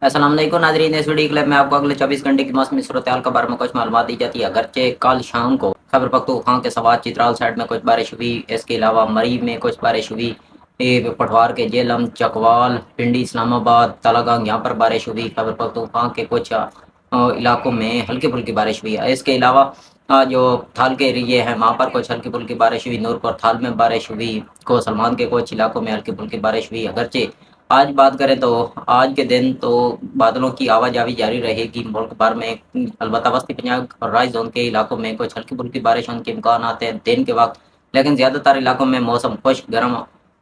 السلام علیکم ناظرین، اس ویڈیو کلپ میں آپ کو اگلے 24 گھنٹے کی موسمی صورتحال کے بارے میں کچھ معلومات دی جاتی ہے۔ اگرچہ کل شام کو خیبر پختونخوا کے سوات چترال سائڈ میں کچھ بارش ہوئی، اس کے علاوہ مری میں کچھ بارش ہوئی، پٹوار کے جیلم، چکوال، پنڈی، اسلام آباد، تالاگنگ یہاں پر بارش ہوئی۔ خیبر پختونخوا کے کچھ علاقوں میں ہلکی پھلکی بارش ہوئی ہے۔ اس کے علاوہ جو تھال کے ایریے ہیں وہاں پر کچھ ہلکی پھلکی بارش ہوئی، نورپور تھال میں بارش ہوئی، کو سلمان کے کچھ علاقوں میں ہلکی پھلکی بارش ہوئی۔ اگرچہ آج بات کریں تو آج کے دن تو بادلوں کی آواجاوی جاری رہے گی ملک بھر میں، البتہ وسطی پنجاب اور رائے زون کے علاقوں میں کچھ ہلکی پھلکی بارش ہونے کے امکانات ہیں دن کے وقت، لیکن زیادہ تر علاقوں میں موسم خشک، گرم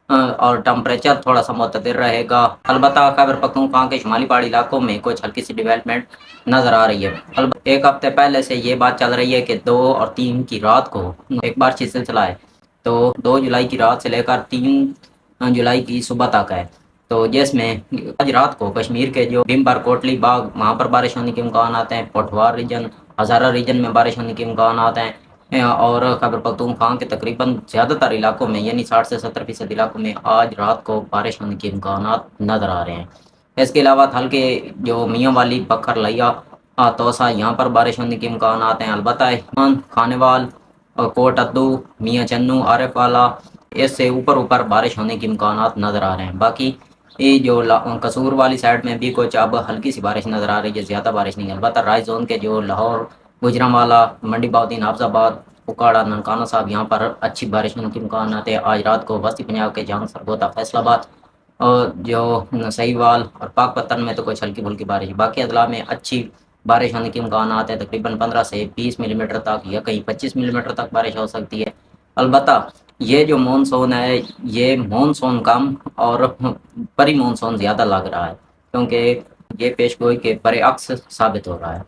اور ٹمپریچر تھوڑا سا معتدل رہے گا۔ البتہ خیبر پختونخوا کے شمالی پہاڑی علاقوں میں کچھ ہلکی سی ڈیولپمنٹ نظر آ رہی ہے۔ البتہ ایک ہفتے پہلے سے یہ بات چل رہی ہے کہ 2 اور 3 کی رات کو ایک بارشی سلسلہ ہے، تو 2 جولائی کی رات سے لے کر 3 جولائی کی صبح تک ہے، تو جس میں آج رات کو کشمیر کے جو بھیمبر کوٹلی باغ وہاں پر بارش ہونے کے امکانات ہیں، پٹوار ریجن، ہزارہ ریجن میں بارش ہونے کے امکانات ہیں، اور خیبر پختونخوا کے تقریباً زیادہ تر علاقوں میں یعنی 60 سے 70% علاقوں میں آج رات کو بارش ہونے کے امکانات نظر آ رہے ہیں۔ اس کے علاوہ تھل کے جو میاں والی، بکر لیا، توسا یہاں پر بارش ہونے کے امکانات ہیں۔ البتہ کھانے وال، کوٹ ادو، میاں چنو، عارف والا، اس سے اوپر بارش ہونے کے امکانات نظر آ رہے ہیں۔ باقی یہ جو قصور والی سائڈ میں بھی کچھ اب ہلکی سی بارش نظر آ رہی ہے، زیادہ بارش نہیں ہے۔ البتہ رائے زون کے جو لاہور، گوجرانوالا، منڈی بہاؤدین، حافظ آباد، پکاڑا، ننکانہ صاحب یہاں پر اچھی بارش ہونے کے امکانات ہے۔ آج رات کو وسطی پنجاب کے جہاں سرگودا، فیصل آباد اور جو سہیوال اور پاک پتن میں تو کچھ ہلکی پھلکی بارش، باقی اضلاع میں اچھی بارش ہونے کے امکانات ہیں، تقریباً 15 سے 20 ملی میٹر تک یا کہیں 25 ملی میٹر تک بارش ہو سکتی ہے۔ البتہ یہ جو مونسون ہے، یہ مونسون کم اور پری مونسون زیادہ لگ رہا ہے، کیونکہ یہ پیش گوئی کے برعکس ثابت ہو رہا ہے۔